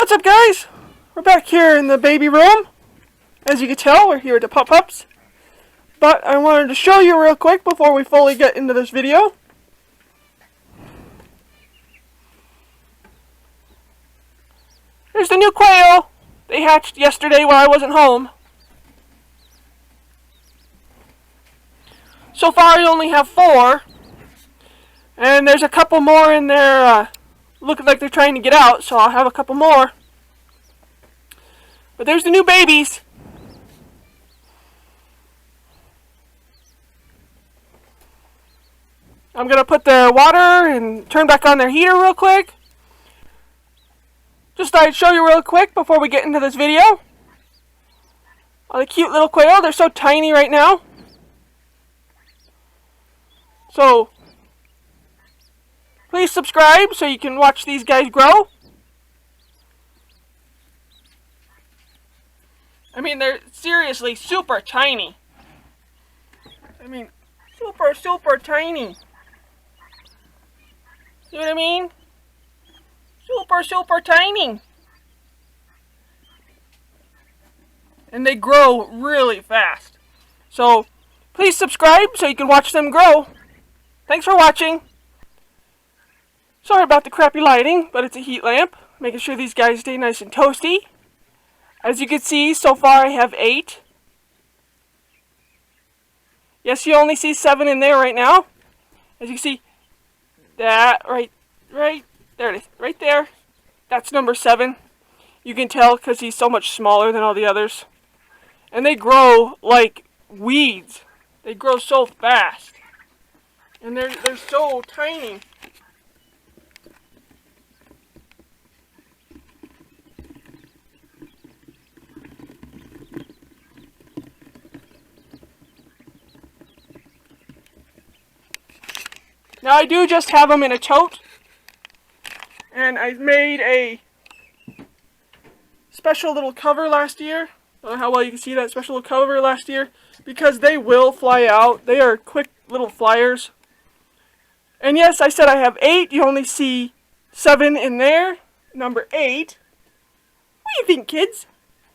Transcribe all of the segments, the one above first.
What's up, guys? We're back here in the baby room. As you can tell, we're here at the pups. But I wanted to show you real quick before we fully get into this video. Here's the new quail. They hatched yesterday while I wasn't home. So far I only have 4. And there's a couple more in there looking like they're trying to get out, so I'll have a couple more. But there's the new babies. I'm going to put the water and turn back on their heater real quick. Just thought I'd show you real quick before we get into this video. Oh, the cute little quail, they're so tiny right now. So, please subscribe so you can watch these guys grow. I mean, they're seriously super tiny. I mean, super tiny. See what I mean? Super tiny. And they grow really fast. So, please subscribe so you can watch them grow. Thanks for watching. Sorry about the crappy lighting, but it's a heat lamp, making sure these guys stay nice and toasty. As you can see, so far I have 8. Yes, you only see 7 in there right now. As you can see, that right there it is, right there. That's number 7. You can tell because he's so much smaller than all the others. And they grow like weeds. They grow so fast. And they're so tiny. Now I do just have them in a tote. And I made a special little cover last year. I don't know how well you can see that special little cover last year. Because they will fly out. They are quick little flyers. And yes, I said I have 8. You only see 7 in there. Number 8. What do you think, kids?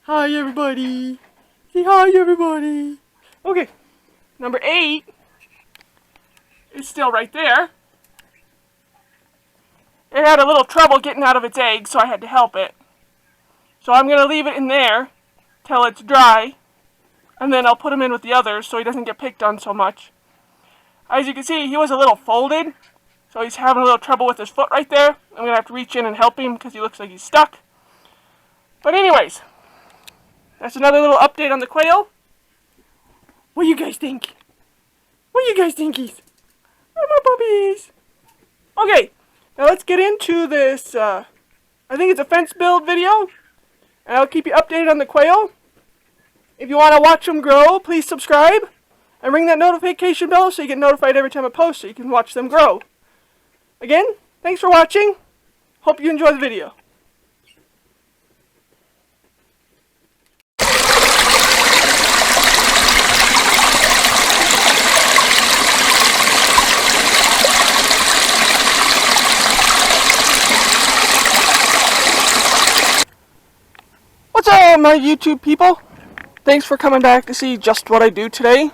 Hi, everybody. Say hi, everybody. Okay. Number 8 is still right there. It had a little trouble getting out of its egg, so I had to help it. So I'm going to leave it in there till it's dry. And then I'll put him in with the others so he doesn't get picked on so much. As you can see, he was a little folded, so he's having a little trouble with his foot right there. I'm going to have to reach in and help him because he looks like he's stuck. But anyways, that's another little update on the quail. What do you guys think? What do you guys think he's? Oh, my puppies. Okay, now let's get into this, I think it's a fence build video. And I'll keep you updated on the quail. If you want to watch them grow, please subscribe. And ring that notification bell so you get notified every time I post so you can watch them grow. Again, thanks for watching. Hope you enjoy the video. What's up, my YouTube people? Thanks for coming back to see just what I do today.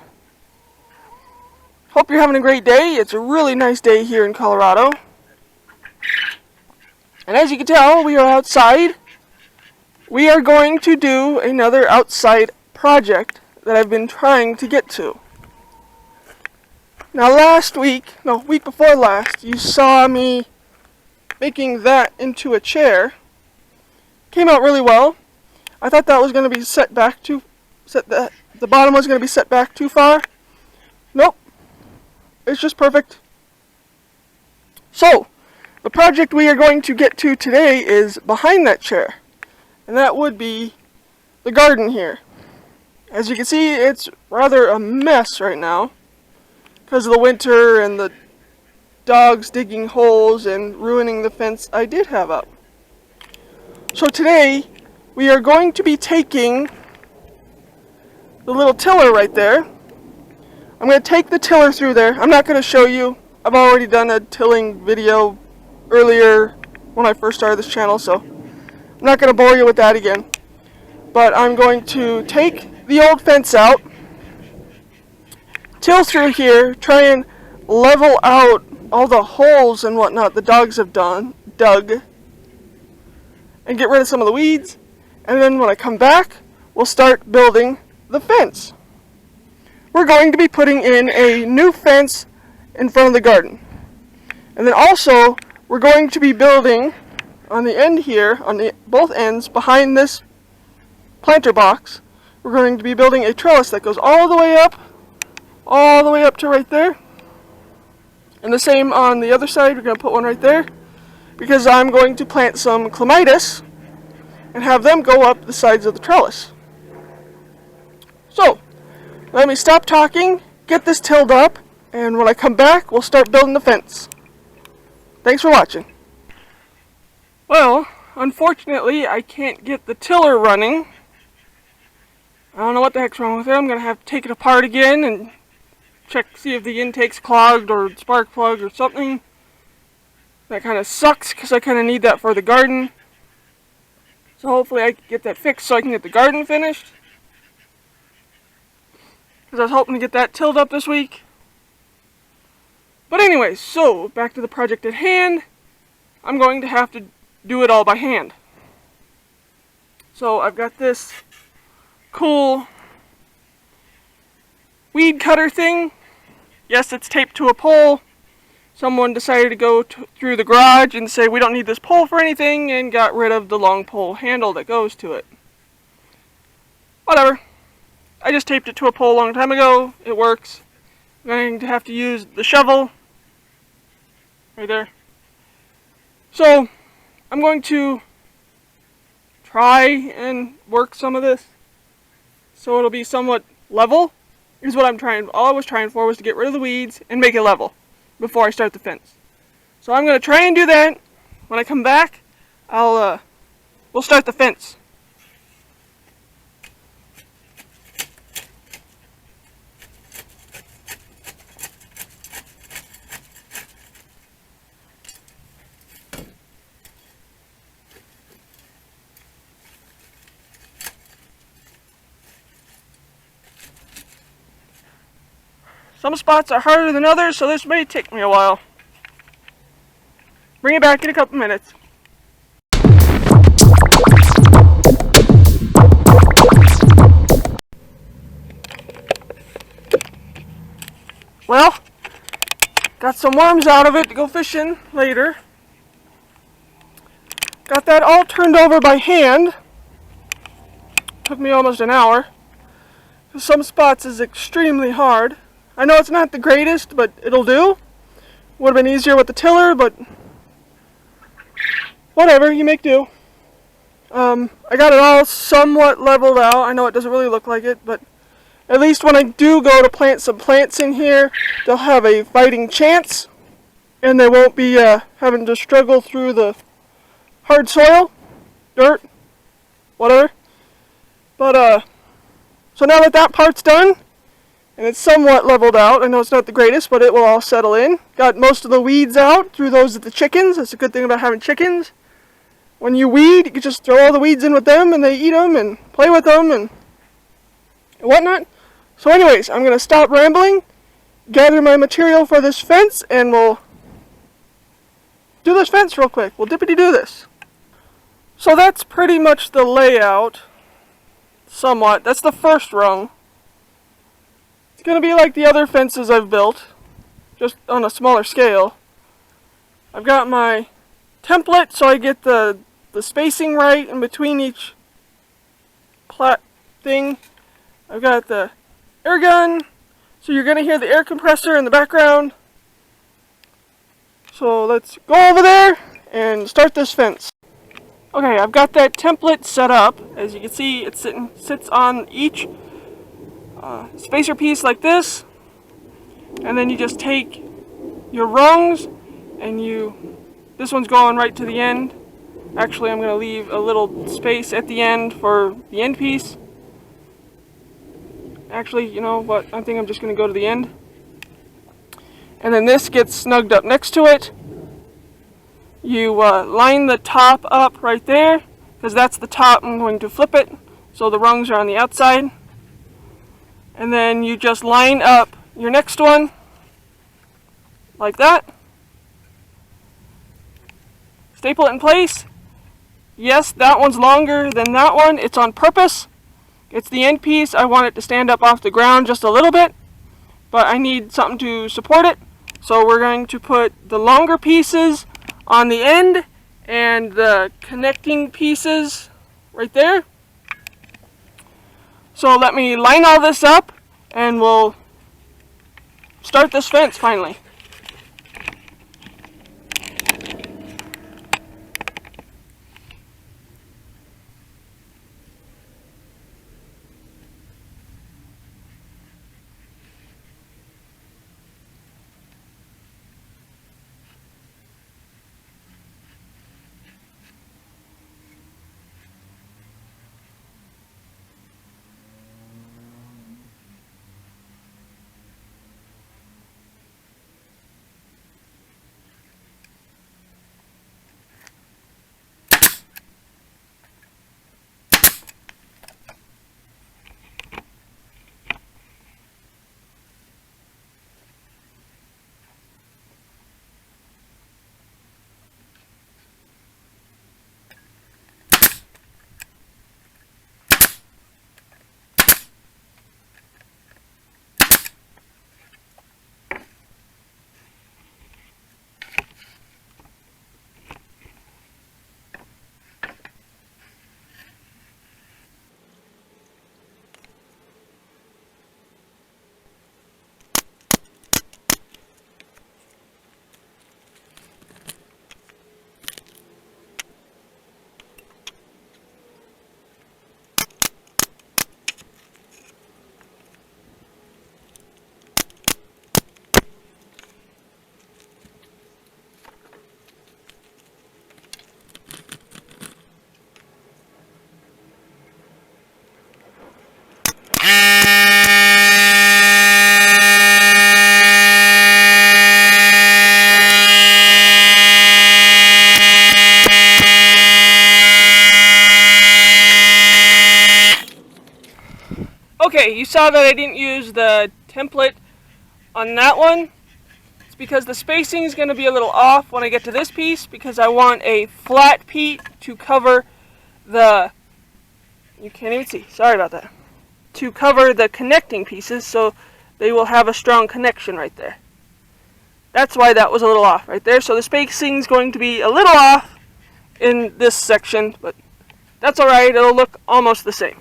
Hope you're having a great day. It's a really nice day here in Colorado. And as you can tell, we are outside. We are going to do another outside project that I've been trying to get to. Now week before last, you saw me making that into a chair. Came out really well. I thought that was going to be the bottom was going to be set back too far. Nope. It's just perfect. So, the project we are going to get to today is behind that chair. And that would be the garden here. As you can see, it's rather a mess right now because of the winter and the dogs digging holes and ruining the fence I did have up. So today, we are going to be taking the little tiller right there. I'm going to take the tiller through there. I'm not going to show you. I've already done a tilling video earlier when I first started this channel, so I'm not going to bore you with that again. But I'm going to take the old fence out, till through here, try and level out all the holes and whatnot the dogs have dug, and get rid of some of the weeds. And then when I come back, we'll start building the fence. We're going to be putting in a new fence in front of the garden. And then also, we're going to be building on the end here, on the both ends, behind this planter box, we're going to be building a trellis that goes all the way up to right there. And the same on the other side, we're going to put one right there, because I'm going to plant some clematis and have them go up the sides of the trellis. So, let me stop talking, get this tilled up, and when I come back, we'll start building the fence. Thanks for watching. Well, unfortunately, I can't get the tiller running. I don't know what the heck's wrong with it. I'm going to have to take it apart again and check, see if the intake's clogged or spark plug or something. That kind of sucks because I kind of need that for the garden. So hopefully I can get that fixed so I can get the garden finished. Because I was hoping to get that tilled up this week. But anyways, so back to the project at hand. I'm going to have to do it all by hand. So I've got this cool weed cutter thing. Yes, it's taped to a pole. Someone decided to go through the garage and say we don't need this pole for anything, and got rid of the long pole handle that goes to it. Whatever. I just taped it to a pole a long time ago. It works. I'm going to have to use the shovel right there. So I'm going to try and work some of this so it'll be somewhat level, is what I'm trying. All I was trying for was to get rid of the weeds and make it level before I start the fence. So I'm going to try and do that. When I come back, we'll start the fence. Some spots are harder than others, so this may take me a while. Bring it back in a couple minutes. Well, got some worms out of it to go fishing later. Got that all turned over by hand. Took me almost an hour. Some spots is extremely hard. I know it's not the greatest, but it'll do. Would have been easier with the tiller, but whatever, you make do. I got it all somewhat leveled out. I know it doesn't really look like it, but at least when I do go to plant some plants in here, they'll have a fighting chance, and they won't be having to struggle through the hard soil, dirt, whatever. But so now that that part's done, and it's somewhat leveled out, I know it's not the greatest, but it will all settle in. Got most of the weeds out through those of the chickens. That's a good thing about having chickens. When you weed, you can just throw all the weeds in with them, and they eat them and play with them and whatnot. So anyways, I'm going to stop rambling, gather my material for this fence, and we'll do this fence real quick. We'll dippity do this. So that's pretty much the layout, somewhat. That's the first rung. It's going to be like the other fences I've built, just on a smaller scale. I've got my template so I get the spacing right in between each plat thing. I've got the air gun, so you're going to hear the air compressor in the background. So let's go over there and start this fence. Okay, I've got that template set up. As you can see, it sits on each spacer piece like this, and then you just take your rungs and this one's going right to the end. Actually, I'm going to leave a little space at the end for the end piece. Actually, you know what, I think I'm just going to go to the end. And then this gets snugged up next to it. You line the top up right there, because that's the top. I'm going to flip it so the rungs are on the outside. And then you just line up your next one like that. Staple it in place. Yes, that one's longer than that one. It's on purpose. It's the end piece. I want it to stand up off the ground just a little bit, but I need something to support it. So we're going to put the longer pieces on the end and the connecting pieces right there. So let me line all this up and we'll start this fence finally. Okay, you saw that I didn't use the template on that one. It's because the spacing is going to be a little off when I get to this piece, because I want a flat piece to cover the, you can't even see, sorry about that, to cover the connecting pieces so they will have a strong connection right there. That's why that was a little off right there. So the spacing is going to be a little off in this section, but that's alright, it'll look almost the same.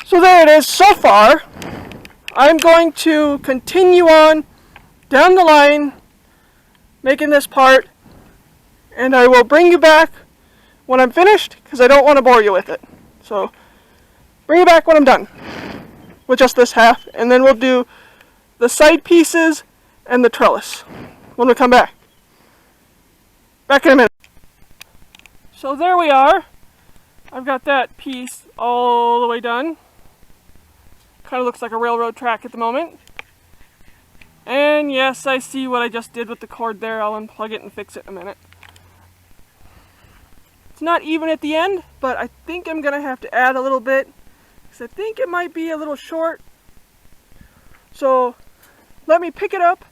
So there it is so far. I'm going to continue on down the line making this part, and I will bring you back when I'm finished because I don't want to bore you with it. So bring you back when I'm done with just this half, and then we'll do the side pieces and the trellis when we come back. Back in a minute. So there we are. I've got that piece all the way done. Kind of looks like a railroad track at the moment. And yes, I see what I just did with the cord there. I'll unplug it and fix it in a minute. It's not even at the end, but I think I'm going to have to add a little bit, because I think it might be a little short. So let me pick it up,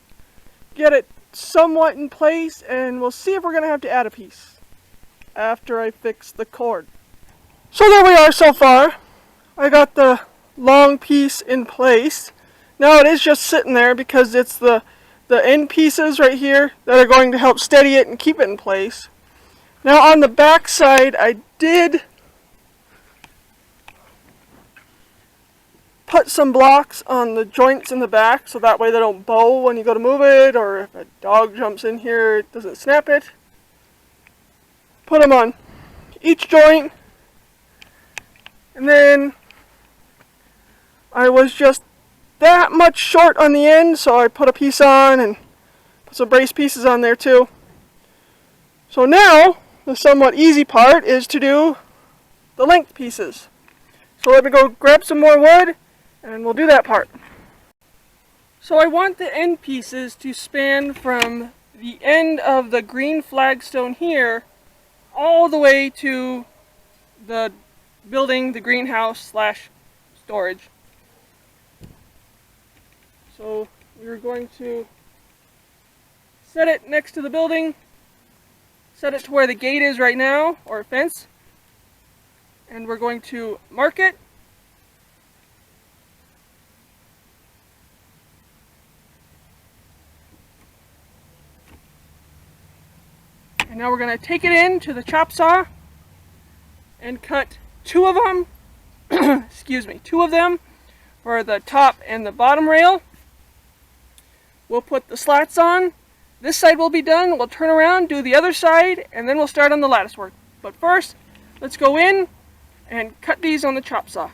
get it somewhat in place, and we'll see if we're going to have to add a piece after I fix the cord. So there we are so far. I got the long piece in place. Now it is just sitting there because it's the end pieces right here that are going to help steady it and keep it in place. Now on the back side I did put some blocks on the joints in the back so that way they don't bow when you go to move it, or if a dog jumps in here it doesn't snap it. Put them on each joint, and then I was just that much short on the end, so I put a piece on and put some brace pieces on there too. So now the somewhat easy part is to do the length pieces. So let me go grab some more wood and we'll do that part. So I want the end pieces to span from the end of the green flagstone here all the way to the building, the greenhouse / storage. So we're going to set it next to the building, set it to where the gate is right now, or fence, and we're going to mark it. And now we're going to take it in to the chop saw and cut 2 of them, excuse me, 2 of them for the top and the bottom rail. We'll put the slats on. This side will be done. We'll turn around, do the other side, and then we'll start on the lattice work. But first, let's go in and cut these on the chop saw.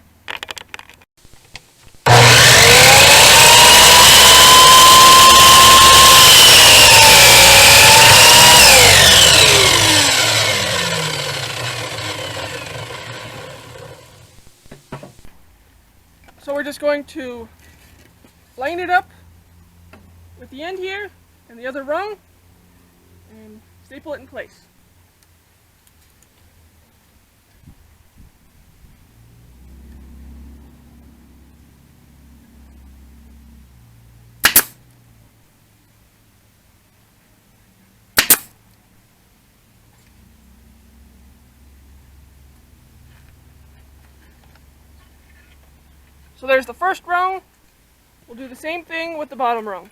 So we're just going to line it up with the end here and the other rung and staple it in place. So there's the first rung. We'll do the same thing with the bottom rung.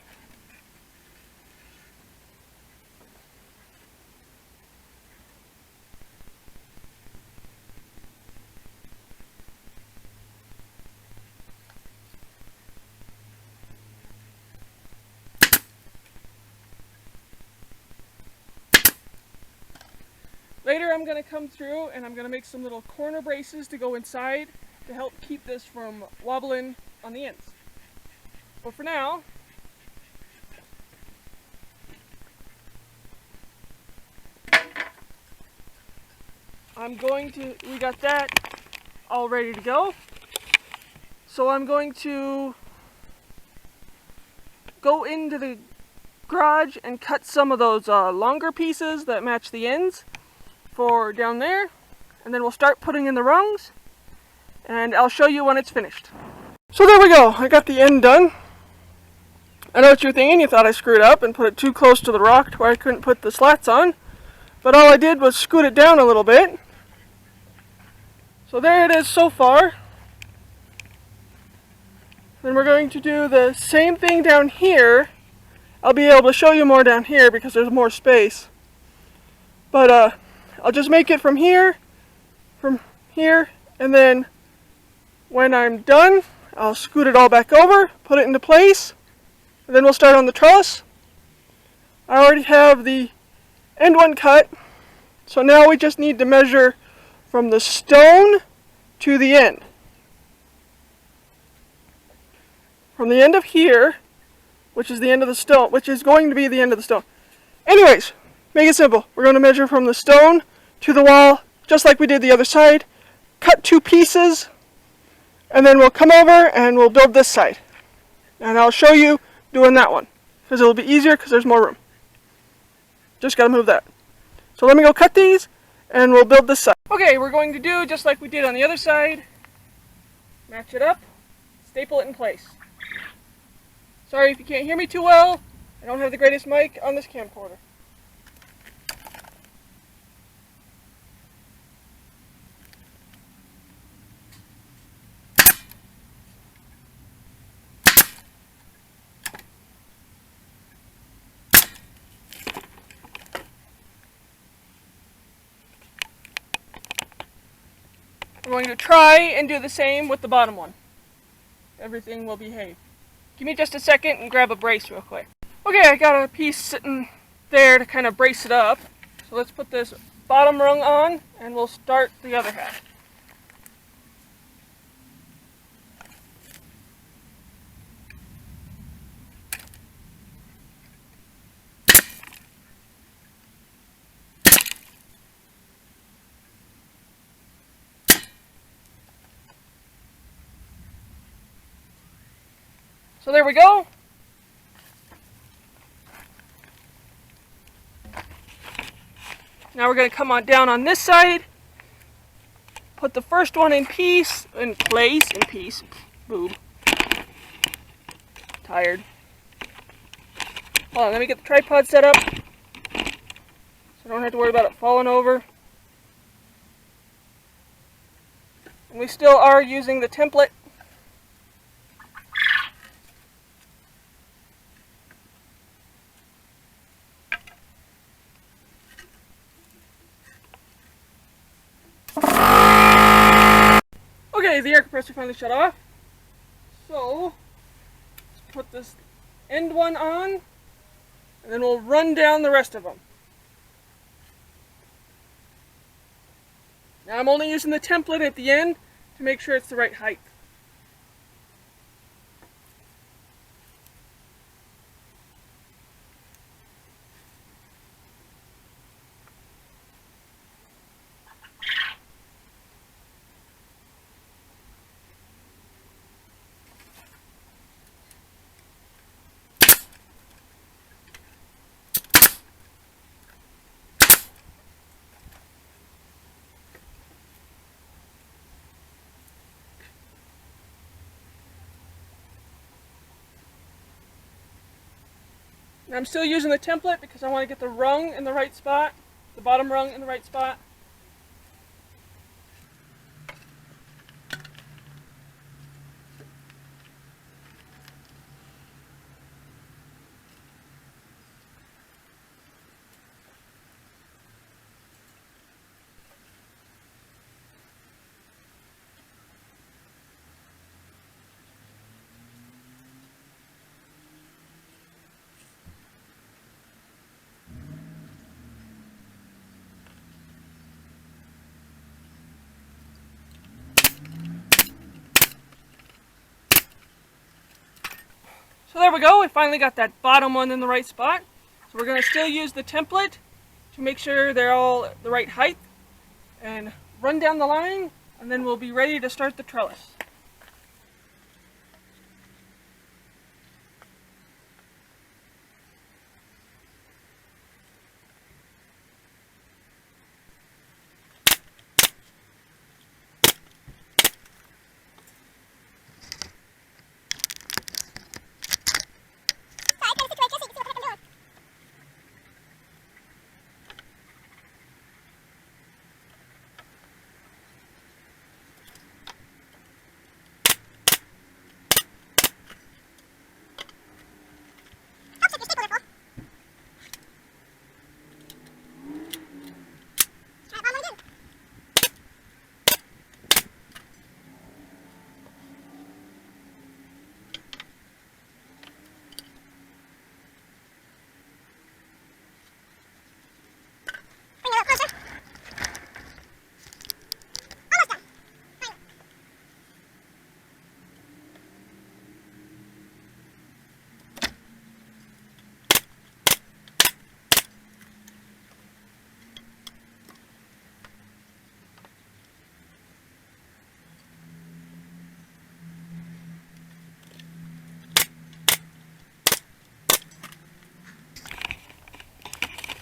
Later I'm going to come through and I'm going to make some little corner braces to go inside to help keep this from wobbling on the ends. But for now, we got that all ready to go. So I'm going to go into the garage and cut some of those longer pieces that match the ends for down there, and then we'll start putting in the rungs, and I'll show you when it's finished. So there we go, I got the end done. I know what you're thinking, you thought I screwed up and put it too close to the rock to where I couldn't put the slats on, but all I did was scoot it down a little bit. So there it is so far. Then we're going to do the same thing down here. I'll be able to show you more down here because there's more space. But I'll just make it from here, and then when I'm done, I'll scoot it all back over, put it into place, and then we'll start on the trellis. I already have the end one cut, so now we just need to measure from the stone to the end. From the end of here, which is the end of the stone, which is going to be the end of the stone. Anyways, make it simple. We're going to measure from the stone to the wall, just like we did the other side. Cut 2 pieces, and then we'll come over and we'll build this side. And I'll show you doing that one, because it'll be easier because there's more room. Just got to move that. So let me go cut these, and we'll build this side. Okay, we're going to do just like we did on the other side. Match it up, staple it in place. Sorry if you can't hear me too well. I don't have the greatest mic on this camcorder. I'm going to try and do the same with the bottom one. everything will behave. Give me just a second and grab a brace real quick. Okay, I got a piece sitting there to kind of brace it up. So let's put this bottom rung on and we'll start the other half. So there we go. Now we're going to come on down on this side, put the first one in place. Boom. Tired. Hold on, let me get the tripod set up so I don't have to worry about it falling over. And we still are using the template. Okay, the air compressor finally shut off. So, let's put this end one on, and then we'll run down the rest of them. Now I'm only using the template at the end to make sure it's the right height. And I'm still using the template because I want to get the rung in the right spot, the bottom rung in the right spot. So there we go, we finally got that bottom one in the right spot. So we're going to still use the template to make sure they're all the right height and run down the line, and then we'll be ready to start the trellis.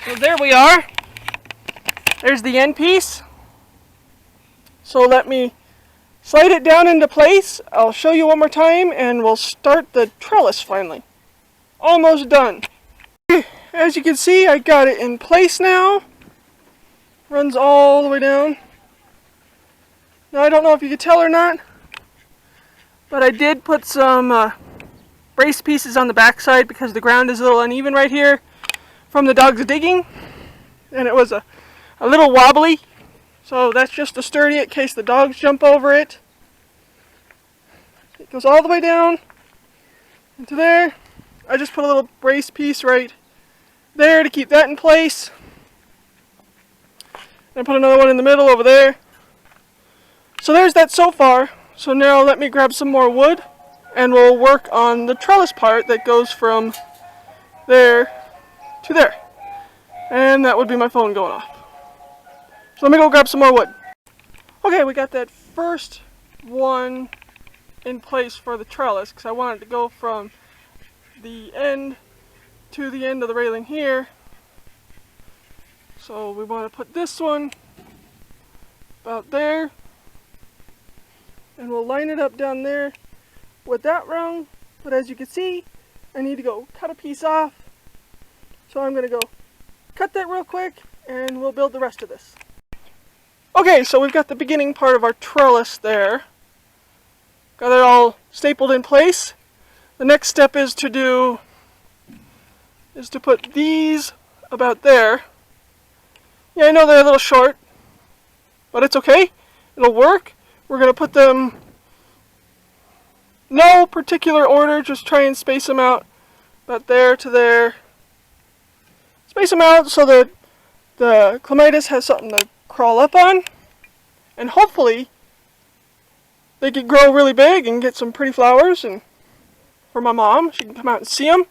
So there we are. There's the end piece. So let me slide it down into place. I'll show you one more time and we'll start the trellis finally. Almost done. As you can see, I got it in place now. Runs all the way down. Now I don't know if you can tell or not, but I did put some brace pieces on the back side because the ground is a little uneven right here from the dogs digging, and it was a little wobbly, so that's just to sturdy it in case the dogs jump over it. It goes all the way down into there. I just put a little brace piece right there to keep that in place. And I put another one in the middle over there. So there's that so far. So now let me grab some more wood and we'll work on the trellis part that goes from there to there. And that would be my phone going off. So let me go grab some more wood. Okay, we got that first one in place for the trellis because I wanted to go from the end to the end of the railing here. So we want to put this one about there. And we'll line it up down there with that rung. But as you can see, I need to go cut a piece off. So I'm going to go cut that real quick and we'll build the rest of this. Okay, so we've got the beginning part of our trellis there. Got it all stapled in place. The next step is to put these about there. Yeah, I know they're a little short, but it's okay. It'll work. We're going to put them no particular order, just try and space them out about there to there. Space them out so that the clematis has something to crawl up on, and hopefully they could grow really big and get some pretty flowers, and for my mom, she can come out and see them.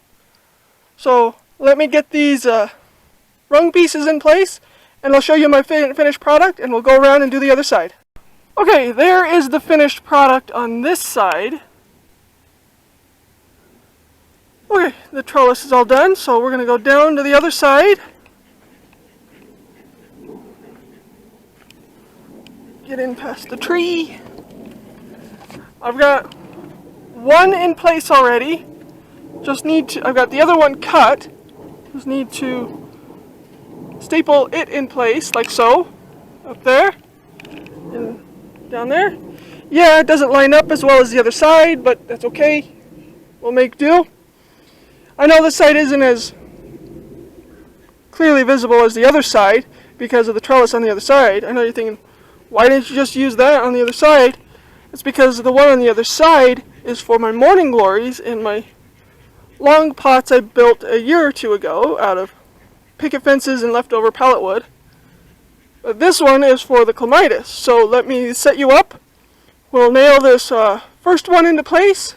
So let me get these rung pieces in place and I'll show you my finished product and we'll go around and do the other side. Okay, there is the finished product on this side. Okay, the trellis is all done, so we're going to go down to the other side. Get in past the tree. I've got one in place already. I've got the other one cut. Just need to staple it in place, like so. Up there. And down there. Yeah, it doesn't line up as well as the other side, but that's okay. We'll make do. I know this side isn't as clearly visible as the other side because of the trellis on the other side. I know you're thinking, why didn't you just use that on the other side? It's because the one on the other side is for my morning glories in my long pots I built a year or two ago out of picket fences and leftover pallet wood. But this one is for the clematis. So let me set you up. We'll nail this first one into place,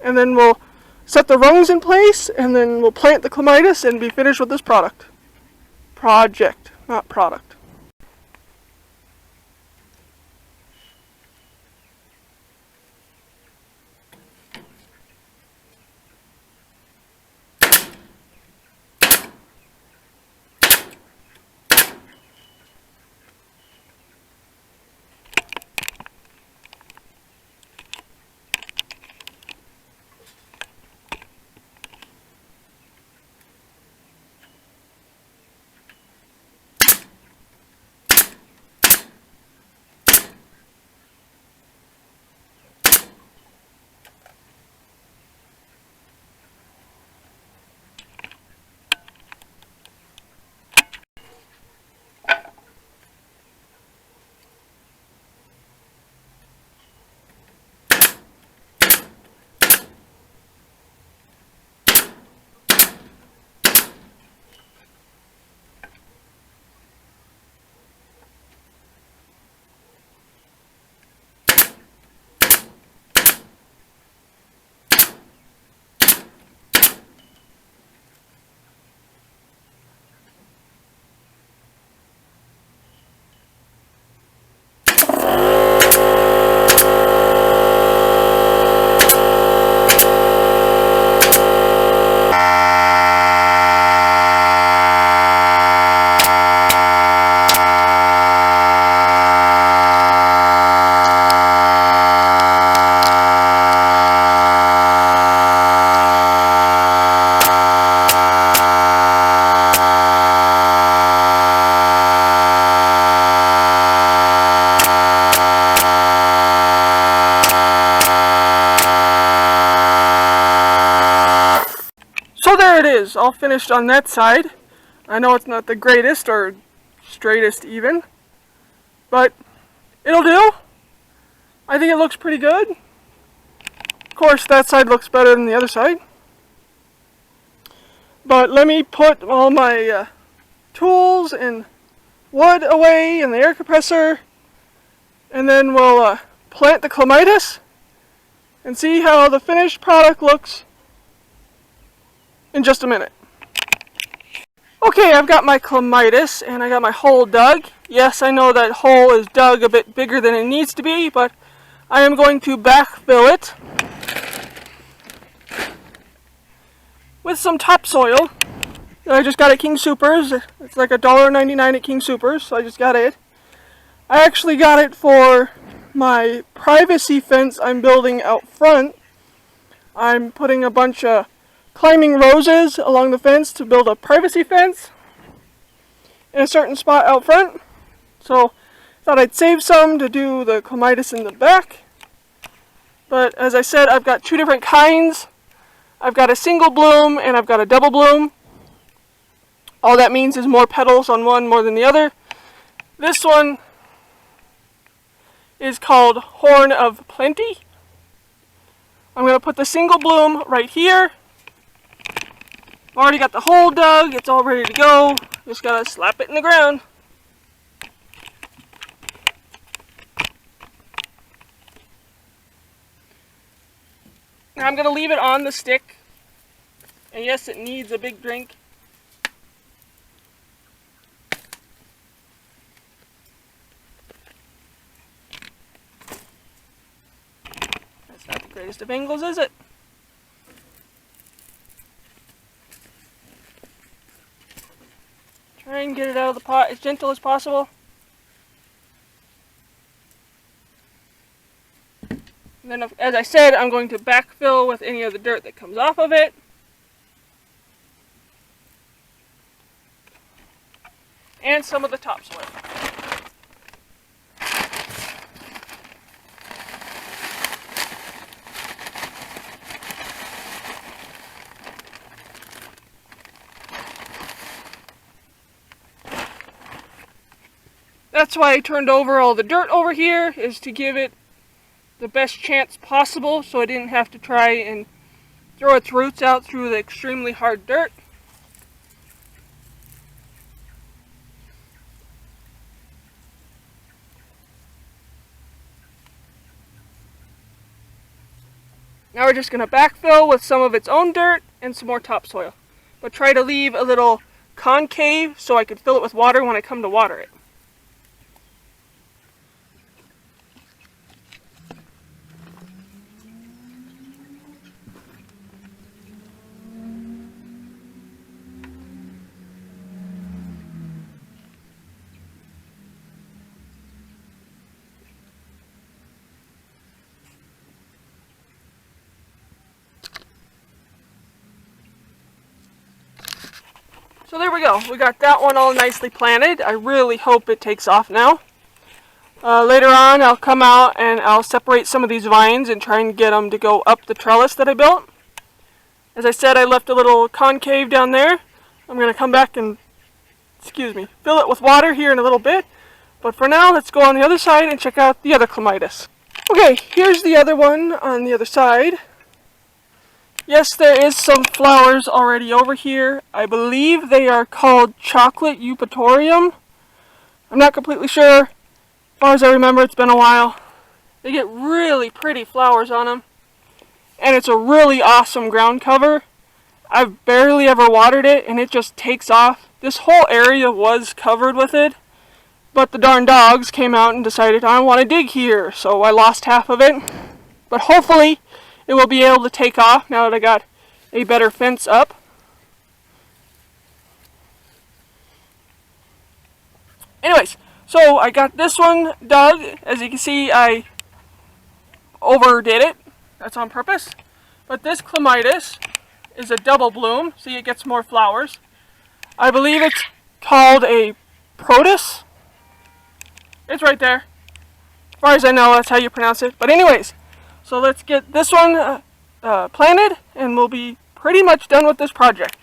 and then we'll set the rungs in place, and then we'll plant the clematis and be finished with this project, not product. So there it is, all finished on that side. I know it's not the greatest or straightest even, but it'll do. I think it looks pretty good. course, that side looks better than the other side. But let me put all my tools and wood away in the air compressor, and then we'll plant the clematis and see how the finished product looks in just a minute. Okay, I've got my clematis and I got my hole dug. Yes, I know that hole is dug a bit bigger than it needs to be, but I am going to backfill it with some topsoil that I just got at King Soopers. It's like $1.99 at King Soopers, so I just got it. I actually got it for my privacy fence I'm building out front. I'm putting a bunch of climbing roses along the fence to build a privacy fence in a certain spot out front. So thought I'd save some to do the clematis in the back. But as I said, I've got two different kinds. I've got a single bloom and I've got a double bloom. All that means is more petals on one more than the other. This one is called Horn of Plenty. I'm going to put the single bloom right here. I've already got the hole dug, it's all ready to go. Just gotta slap it in the ground. Now I'm gonna leave it on the stick. And yes, it needs a big drink. That's not the greatest of angles, is it? Try and get it out of the pot as gentle as possible. And then, as I said, I'm going to backfill with any of the dirt that comes off of it. And some of the topsoil. That's why I turned over all the dirt over here, is to give it the best chance possible so I didn't have to try and throw its roots out through the extremely hard dirt. Now we're just going to backfill with some of its own dirt and some more topsoil. But try to leave a little concave so I could fill it with water when I come to water it. So there we go. We got that one all nicely planted. I really hope it takes off now. Later on, I'll come out and I'll separate some of these vines and try and get them to go up the trellis that I built. As I said, I left a little concave down there. I'm going to come back and, fill it with water here in a little bit. But for now, let's go on the other side and check out the other clematis. Okay, here's the other one on the other side. Yes, there is some flowers already over here. I believe they are called chocolate eupatorium. I'm not completely sure. As far as I remember, it's been a while. They get really pretty flowers on them. And it's a really awesome ground cover. I've barely ever watered it and it just takes off. This whole area was covered with it. But the darn dogs came out and decided, I want to dig here. So I lost half of it. But hopefully it will be able to take off now that I got a better fence up. Anyways, so I got this one dug. As you can see, I overdid it. That's on purpose. But this clematis is a double bloom. See, it gets more flowers. I believe it's called a protus. It's right there. As far as I know, that's how you pronounce it. But anyways, so let's get this one planted, and we'll be pretty much done with this project.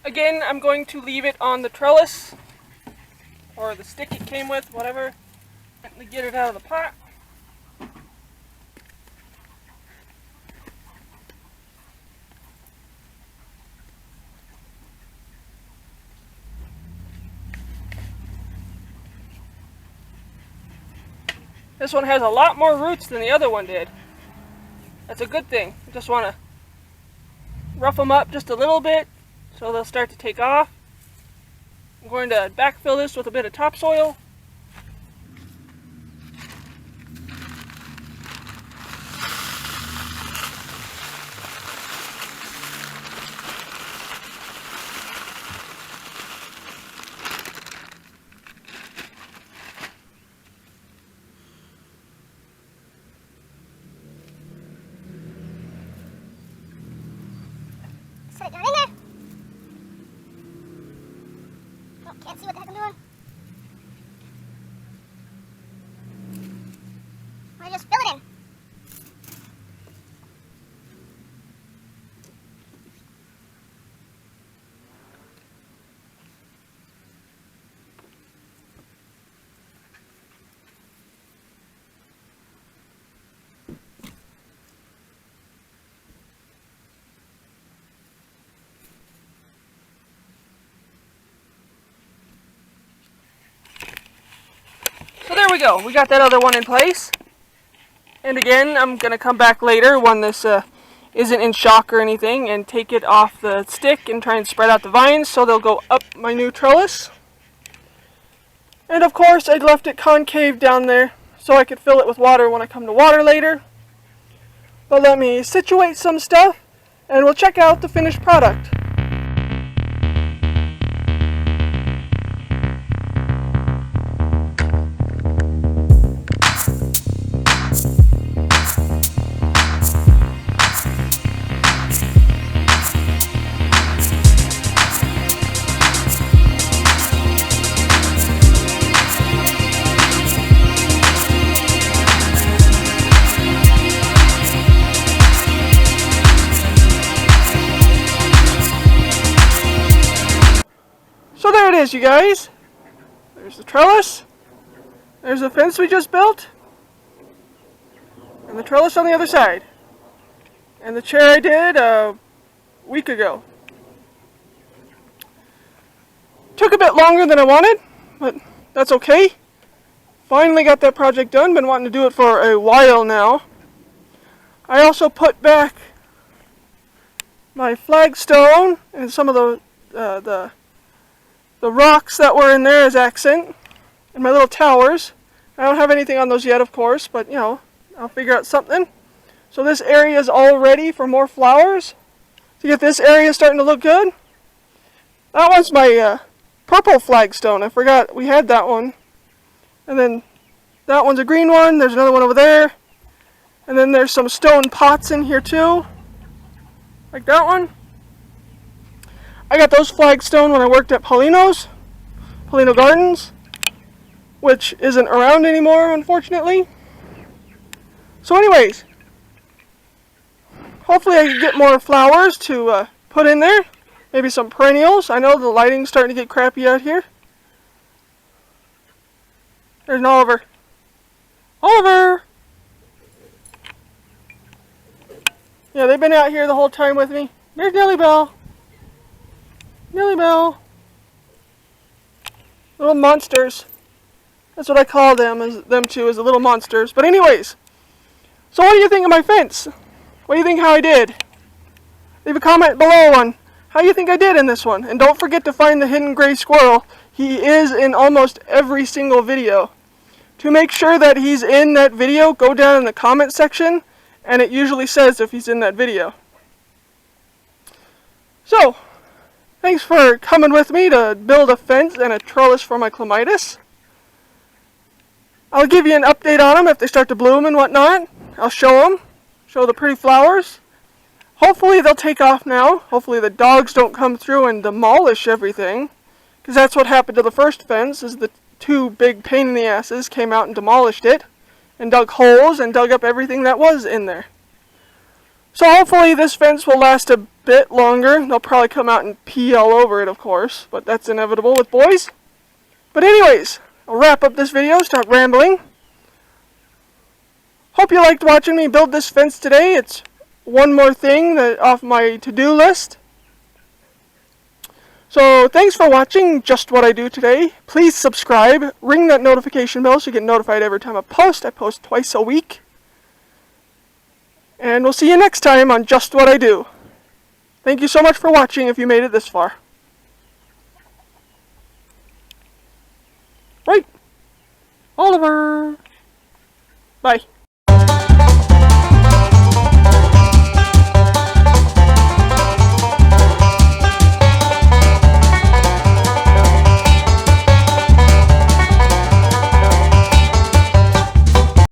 Again, I'm going to leave it on the trellis, or the stick it came with, whatever. Let me get it out of the pot. This one has a lot more roots than the other one did. That's a good thing. You just want to rough them up just a little bit so they'll start to take off. I'm going to backfill this with a bit of topsoil. Set it down in there. Oh, can't see what the heck I'm doing. I just fill it in. So there we go. We got that other one in place. And again, I'm going to come back later when this isn't in shock or anything and take it off the stick and try and spread out the vines so they'll go up my new trellis. And of course, I left it concave down there so I could fill it with water when I come to water later. But let me situate some stuff and we'll check out the finished product. So there it is, you guys. There's the trellis. There's the fence we just built. And the trellis on the other side. And the chair I did a week ago. Took a bit longer than I wanted, but that's okay. Finally got that project done. Been wanting to do it for a while now. I also put back my flagstone and some of the rocks that were in there as accent, and my little towers. I don't have anything on those yet, of course, but you know, I'll figure out something. So this area is all ready for more flowers. To get this area starting to look good. That one's my purple flagstone. I forgot we had that one. And then that one's a green one. There's another one over there. And then there's some stone pots in here too. Like that one. I got those flagstone when I worked at Paulino Gardens, which isn't around anymore, unfortunately. So anyways, hopefully I can get more flowers to put in there. Maybe some perennials. I know the lighting's starting to get crappy out here. There's an Oliver. Oliver! Yeah, they've been out here the whole time with me. There's Nellie Bell. Nellie Bell. Little monsters. That's what I call them, them two, as the little monsters. But anyways, so what do you think of my fence? What do you think how I did? Leave a comment below on how you think I did in this one. And don't forget to find the hidden gray squirrel. He is in almost every single video. To make sure that he's in that video, go down in the comment section, and it usually says if he's in that video. So, thanks for coming with me to build a fence and a trellis for my clematis. I'll give you an update on them if they start to bloom and whatnot. I'll show them, show the pretty flowers. Hopefully they'll take off now. Hopefully the dogs don't come through and demolish everything. Because that's what happened to the first fence, is the two big pain in the asses came out and demolished it. And dug holes and dug up everything that was in there. So hopefully this fence will last a bit longer. They'll probably come out and pee all over it, of course. But that's inevitable with boys. But anyways, I'll wrap up this video, stop rambling. Hope you liked watching me build this fence today. It's one more thing off my to-do list. So thanks for watching Just What I Do today. Please subscribe, ring that notification bell so you get notified every time I post. I post twice a week. And we'll see you next time on Just What I Do. Thank you so much for watching if you made it this far. Right. Oliver. Bye.